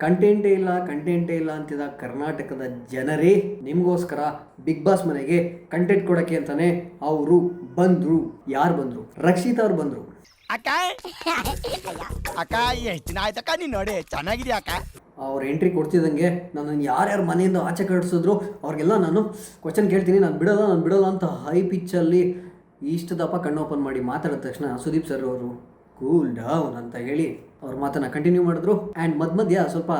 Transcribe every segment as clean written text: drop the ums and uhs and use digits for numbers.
ಕಂಟೆಂಟೇ ಇಲ್ಲ ಅಂತಿದ್ದ ಕರ್ನಾಟಕದ ಜನರೇ ನಿಮಗೋಸ್ಕರ ಬಿಗ್ ಬಾಸ್ ಮನೆಗೆ ಕಂಟೆಂಟ್ ಕೊಡೋಕ್ಕೆ ಅಂತಾನೆ ಅವರು ಬಂದರು. ಯಾರು ಬಂದರು? ರಕ್ಷಿತಾ ಅವ್ರು ಬಂದರು. ಅಕ್ಕ ಅಕ್ಕ ಎಷ್ಟು ದಿನ ಆಯ್ತಕ್ಕ ನೀನು ನೋಡಿ ಚೆನ್ನಾಗಿದೆಯಾ ಅಕ್ಕ? ಅವ್ರು ಎಂಟ್ರಿ ಕೊಡ್ತಿದ್ದಂಗೆ ನನ್ನನ್ನು ಯಾರ್ಯಾರು ಮನೆಯಿಂದ ಆಚೆ ಕಳಿಸಿದ್ರು ಅವ್ರಿಗೆಲ್ಲ ನಾನು ಕ್ವಶನ್ ಕೇಳ್ತೀನಿ, ನಾನು ಬಿಡೋಲ್ಲ ಅಂತ ಹೈ ಪಿಚ್ಚಲ್ಲಿ ಇಷ್ಟು ದಪ್ಪ ಕಣ್ಣು ಓಪನ್ ಮಾಡಿ ಮಾತಾಡಿದ ತಕ್ಷಣ ಸುದೀಪ್ ಸರ್ ಅವರು ಕೂಲ್ ಡೌನ್ ಅಂತ ಹೇಳಿ ಅವ್ರ ಮಾತನ್ನು ಕಂಟಿನ್ಯೂ ಮಾಡಿದ್ರು. ಆ್ಯಂಡ್ ಮಧ್ಯ ಸ್ವಲ್ಪ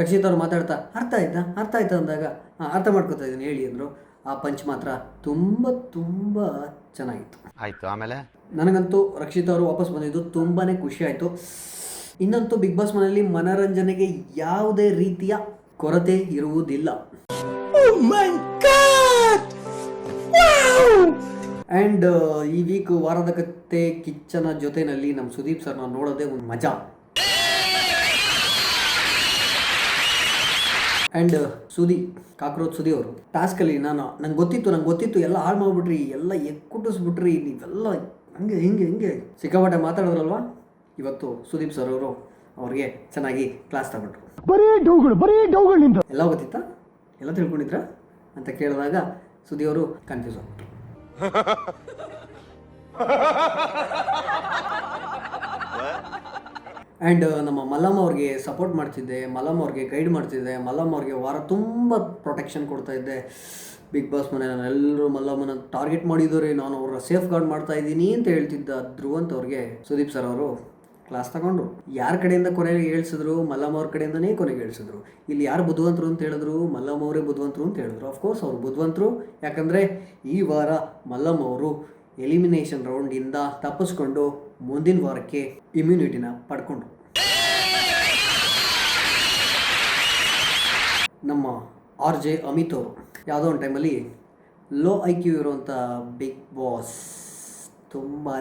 ರಕ್ಷಿತ್ ಅವ್ರು ಮಾತಾಡ್ತಾ ಅರ್ಥ ಆಯ್ತಾ ಅಂದಾಗ ಅರ್ಥ ಮಾಡ್ಕೊತಾ ಇದ್ದೀನಿ ಹೇಳಿ ಅಂದರು. ಆ ಪಂಚ್ ಮಾತ್ರ ತುಂಬ ಚೆನ್ನಾಗಿತ್ತು. ಆಯಿತು. ಆಮೇಲೆ ನನಗಂತೂ ರಕ್ಷಿತ್ ಅವರು ವಾಪಸ್ ಬಂದಿದ್ದು ತುಂಬಾ ಖುಷಿ ಆಯಿತು. ಇನ್ನಂತೂ ಬಿಗ್ ಬಾಸ್ ಮನೆಯಲ್ಲಿ ಮನರಂಜನೆಗೆ ಯಾವುದೇ ರೀತಿಯ ಕೊರತೆ ಇರುವುದಿಲ್ಲ. ಆ್ಯಂಡ್ ಈ ವೀಕ್ ವಾರದ ಕತೆ ಕಿಚ್ಚನ ಜೊತೆಯಲ್ಲಿ ನಮ್ಮ ಸುದೀಪ್ ಸರ್ನ ನೋಡೋದೇ ಒಂದು ಮಜಾ. ಆ್ಯಂಡ್ ಕಾಕ್ರೋಚ್ ಸುದಿ ಅವರು ಟಾಸ್ಕಲ್ಲಿ ನಂಗೆ ಗೊತ್ತಿತ್ತು ಎಲ್ಲ ಹಾಳು ಮಾಡಿಬಿಟ್ರಿ, ಎಲ್ಲ ಎಕ್ಕುಟ್ಟಿಸ್ಬಿಟ್ರಿ, ನೀವೆಲ್ಲ ಹಿಂಗೆ ಸಿಕ್ಕಾಪಟ್ಟೆ ಮಾತಾಡಿದ್ರಲ್ವ. ಇವತ್ತು ಸುದೀಪ್ ಸರ್ ಅವರು ಅವ್ರಿಗೆ ಚೆನ್ನಾಗಿ ಕ್ಲಾಸ್ ತಗೊಂಡ್ರು. ಬರೀ ಡೌಗಳು ಎಲ್ಲ ಗೊತ್ತಿತ್ತಾ, ಎಲ್ಲ ತಿಳ್ಕೊಂಡಿದ್ರ ಅಂತ ಕೇಳಿದಾಗ ಸುದಿ ಅವರು ಕನ್ಫ್ಯೂಸ್ ಆಗ್ಬಿಟ್ರು. ಆ್ಯಂಡ್ ನಮ್ಮ ಮಲ್ಲಮ್ಮ ಅವ್ರಿಗೆ ಸಪೋರ್ಟ್ ಮಾಡ್ತಿದ್ದೆ, ಮಲ್ಲಮ್ಮ ಅವ್ರಿಗೆ ಗೈಡ್ ಮಾಡ್ತಿದ್ದೆ, ಮಲ್ಲಮ್ಮ ಅವ್ರಿಗೆ ವಾರ ತುಂಬ ಪ್ರೊಟೆಕ್ಷನ್ ಕೊಡ್ತಾ ಇದ್ದೆ. ಬಿಗ್ ಬಾಸ್ ಮನೆ ನಾನು ಎಲ್ಲರೂ ಮಲ್ಲಮ್ಮನ ಟಾರ್ಗೆಟ್ ಮಾಡಿದ್ದಾರೆ, ನಾನು ಅವ್ರ ಸೇಫ್ ಗಾರ್ಡ್ ಮಾಡ್ತಾ ಇದ್ದೀನಿ ಅಂತ ಹೇಳ್ತಿದ್ದ ಧ್ರುವಂತ್ ಅವ್ರಿಗೆ ಸುದೀಪ್ ಸರ್ ಅವರು ಕ್ಲಾಸ್ ತಗೊಂಡ್ರು. ಯಾರ ಕಡೆಯಿಂದ ಕೊನೆಗೆ ಹೇಳ್ಸಿದ್ರು? ಮಲ್ಲಮ್ಮ ಅವ್ರ ಕಡೆಯಿಂದನೇ ಕೊನೆಗೆ ಹೇಳ್ಸಿದ್ರು. ಇಲ್ಲಿ ಯಾರು ಬುದ್ಧಿವಂತರು ಅಂತ ಹೇಳಿದ್ರು? ಮಲ್ಲಮ್ಮ ಅವರೇ ಬುದ್ಧಿವಂತರು ಅಂತ ಹೇಳಿದ್ರು. ಅಫ್ಕೋರ್ಸ್ ಅವರು ಬುದ್ಧಿವಂತರು, ಯಾಕಂದರೆ ಈ ವಾರ ಮಲ್ಲಮ್ಮ ಅವರು ಎಲಿಮಿನೇಷನ್ ರೌಂಡಿಂದ ತಪ್ಪಿಸ್ಕೊಂಡು ಮುಂದಿನ ವಾರಕ್ಕೆ ಇಮ್ಯುನಿಟಿನ ಪಡ್ಕೊಂಡ್ರು. ನಮ್ಮ RJ ಅಮಿತ್ ಅವರು ಯಾವುದೋ ಒಂದು ಟೈಮಲ್ಲಿ ಲೋ IQ ಇರುವಂಥ ಬಿಗ್ ಬಾಸ್ ತುಂಬಾ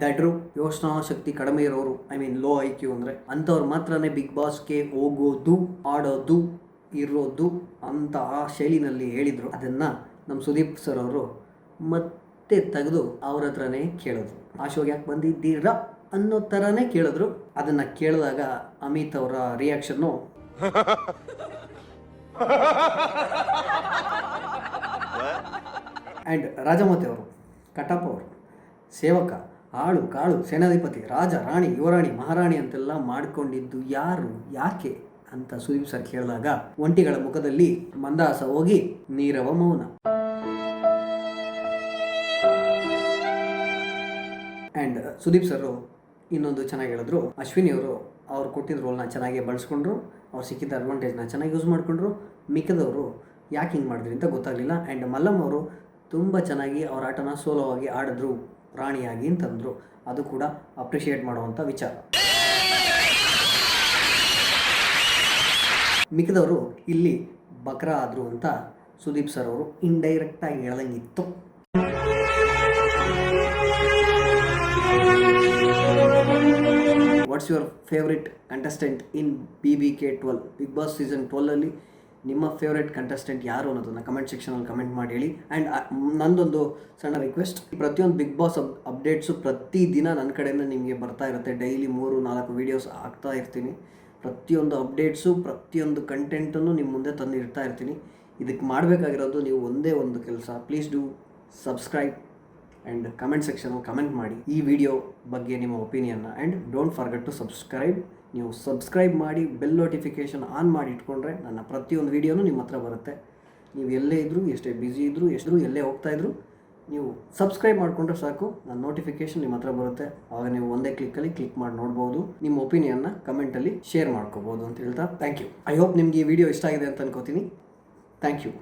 ದಡ್ರು, ಯೋಚನಾ ಶಕ್ತಿ ಕಡಿಮೆ ಇರೋರು, ಲೋ IQ ಅಂದರೆ ಅಂಥವ್ರು ಮಾತ್ರನೇ ಬಿಗ್ ಬಾಸ್ಗೆ ಹೋಗೋದು, ಆಡೋದು, ಇರೋದು ಅಂತ ಆ ಶೈಲಿನಲ್ಲಿ ಹೇಳಿದರು. ಅದನ್ನು ನಮ್ಮ ಸುದೀಪ್ ಸರ್ ಅವರು ಮತ್ತೆ ತೆಗೆದು ಅವ್ರ ಹತ್ರನೇ ಕೇಳಿದ್ರು. ಆ ಶೋಗೆ ಯಾಕೆ ಬಂದಿದ್ದೀರಾ ಅನ್ನೋ ಥರನೇ ಕೇಳಿದ್ರು. ಅದನ್ನು ಕೇಳಿದಾಗ ಅಮಿತ್ ಅವರ ರಿಯಾಕ್ಷನ್ನು ಆ್ಯಂಡ್ ರಾಜಮತೆ ಅವರು, ಕಟಪ್ಪ ಅವರು, ಸೇವಕ, ಆಳು ಕಾಳು, ಸೇನಾಧಿಪತಿ, ರಾಜ, ರಾಣಿ, ಯುವರಾಣಿ, ಮಹಾರಾಣಿ ಅಂತೆಲ್ಲ ಮಾಡಿಕೊಂಡಿದ್ದು ಯಾರು, ಯಾಕೆ ಅಂತ ಸುದೀಪ್ ಸರ್ ಕೇಳಿದಾಗ ಒಂಟಿಗಳ ಮುಖದಲ್ಲಿ ಮಂದಹಾಸ ಹೋಗಿ ನೀರವ ಮೌನ. ಆ್ಯಂಡ್ ಸುದೀಪ್ ಸರ್ ಇನ್ನೊಂದು ಚೆನ್ನಾಗಿ ಹೇಳಿದ್ರು, ಅಶ್ವಿನಿ ಅವರು ಅವ್ರು ಕೊಟ್ಟಿದ್ದ ರೋಲ್ನ ಚೆನ್ನಾಗಿ ಬಳಸ್ಕೊಂಡ್ರು, ಅವ್ರು ಸಿಕ್ಕಿದ್ದ ಅಡ್ವಾಂಟೇಜ್ನ ಚೆನ್ನಾಗಿ ಯೂಸ್ ಮಾಡಿಕೊಂಡ್ರು. ಮಿಕ್ಕದವರು ಯಾಕೆ ಹಿಂಗೆ ಮಾಡಿದ್ರಿ ಅಂತ ಗೊತ್ತಾಗಲಿಲ್ಲ. ಆ್ಯಂಡ್ ಮಲ್ಲಮ್ಮ ಅವರು ತುಂಬ ಚೆನ್ನಾಗಿ ಅವ್ರ ಆಟನ ಸೋಲೋವಾಗಿ ಆಡಿದ್ರು, ರಾಣಿಯಾಗಿ ಅಂತಂದರು. ಅದು ಕೂಡ ಅಪ್ರಿಷಿಯೇಟ್ ಮಾಡುವಂಥ ವಿಚಾರ. ಮಿಕ್ಕದವರು ಇಲ್ಲಿ ಬಕ್ರ ಆದರು ಅಂತ ಸುದೀಪ್ ಸರ್ ಅವರು ಇಂಡೈರೆಕ್ಟಾಗಿ ಹೇಳ್ದಂಗಿತ್ತು. What's your favourite contestant in BBK12 Bigg Boss season 12ಅಲ್ಲಿ ನಿಮ್ಮ ಫೇವ್ರೆಟ್ ಕಂಟೆಸ್ಟೆಂಟ್ ಯಾರು ಅನ್ನೋದನ್ನು ಕಮೆಂಟ್ ಸೆಕ್ಷನಲ್ಲಿ ಕಮೆಂಟ್ ಮಾಡಿ ಹೇಳಿ. ಆ್ಯಂಡ್ ನಂದೊಂದು ಸಣ್ಣ ರಿಕ್ವೆಸ್ಟ್, ಪ್ರತಿಯೊಂದು ಬಿಗ್ ಬಾಸ್ ಅಪ್ಡೇಟ್ಸು ಪ್ರತಿದಿನ ನನ್ನ ಕಡೆಯಿಂದ ನಿಮಗೆ ಬರ್ತಾ ಇರುತ್ತೆ. ಡೈಲಿ 3-4 ವೀಡಿಯೋಸ್ ಹಾಕ್ತಾ ಇರ್ತೀನಿ. ಪ್ರತಿಯೊಂದು ಅಪ್ಡೇಟ್ಸು, ಪ್ರತಿಯೊಂದು ಕಂಟೆಂಟನ್ನು ನಿಮ್ಮ ಮುಂದೆ ತಂದು ಇಡ್ತಾ ಇರ್ತೀನಿ. ಇದಕ್ಕೆ ಮಾಡಬೇಕಾಗಿರೋದು ನೀವು ಒಂದೇ ಒಂದು ಕೆಲಸ, please do subscribe and comment ಸೆಕ್ಷನಲ್ಲಿ ಕಮೆಂಟ್ ಮಾಡಿ ಈ ವಿಡಿಯೋ ಬಗ್ಗೆ ನಿಮ್ಮ ಒಪಿನಿಯನ್ನ. And don't forget to subscribe. ನೀವು ಸಬ್ಸ್ಕ್ರೈಬ್ ಮಾಡಿ ಬೆಲ್ ನೋಟಿಫಿಕೇಷನ್ ಆನ್ ಮಾಡಿ ಇಟ್ಕೊಂಡ್ರೆ ನನ್ನ ಪ್ರತಿಯೊಂದು ವೀಡಿಯೋನೂ ನಿಮ್ಮ ಹತ್ರ ಬರುತ್ತೆ. ನೀವು ಎಲ್ಲೇ ಇದ್ದರೂ, ಎಷ್ಟೇ ಬ್ಯುಸಿ ಇದ್ದರೂ, ಎಲ್ಲೇ ಹೋಗ್ತಾಯಿದ್ರು, ನೀವು ಸಬ್ಸ್ಕ್ರೈಬ್ ಮಾಡಿಕೊಂಡ್ರೆ ಸಾಕು, ನನ್ನ ನೋಟಿಫಿಕೇಷನ್ ನಿಮ್ಮ ಹತ್ರ ಬರುತ್ತೆ. ಆವಾಗ ನೀವು ಒಂದೇ ಕ್ಲಿಕ್ಕಲ್ಲಿ ಕ್ಲಿಕ್ ಮಾಡಿ ನೋಡ್ಬೋದು, ನಿಮ್ಮ ಒಪಿನಿಯನ್ನ ಕಮೆಂಟಲ್ಲಿ ಶೇರ್ ಮಾಡ್ಕೋಬೋದು ಅಂತ ಹೇಳ್ತಾ ಥ್ಯಾಂಕ್ ಯು. ಐ ಹೋಪ್ ನಿಮಗೆ ಈ ವಿಡಿಯೋ ಇಷ್ಟ ಆಗಿದೆ ಅಂತ ಅನ್ಕೋತೀನಿ. Thank you.